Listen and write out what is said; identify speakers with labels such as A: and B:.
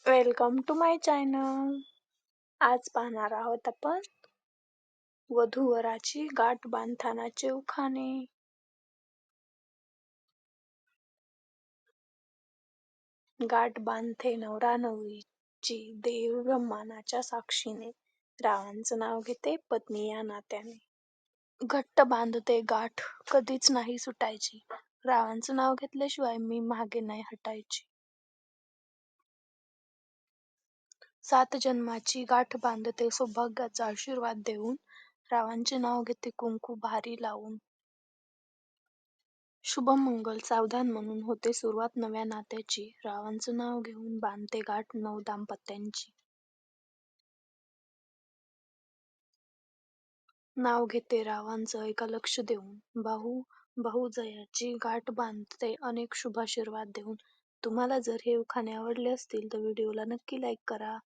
A: Welcome to my channel. आज पाहणार आहोत आपण वधू-वराची गाठ बांधतानाचे उखाणे. गाठ बांधते नवरा नवरीची देव ब्रह्मानाच्या साक्षीने. रावांचं नाव घेते पत्नी या नात्याने. घट्ट बांधते गाठ कधीच नाही सुटायची. रावांचं नाव घेतल्याशिवाय मी मागे नाही हटायची. 7 जन्माची गाठ बांधते सौभाग्याचा आशीर्वाद देऊन. रावांचे नाव घेते कुंकू भारी लावून. शुभमंगल सावधान म्हणून होते सुरुवात नव्या नात्याची. रावांचं नाव घेऊन बांधते गाठ नव दाम्पत्यांची. नाव घेते रावांचं ऐका लक्ष देऊन. भाऊ-भाऊजयाची गाठ बांधते अनेक शुभाशीर्वाद देऊन. तुम्हाला जर हे उखाणे आवडले असतील तर व्हिडिओला नक्की लाईक करा.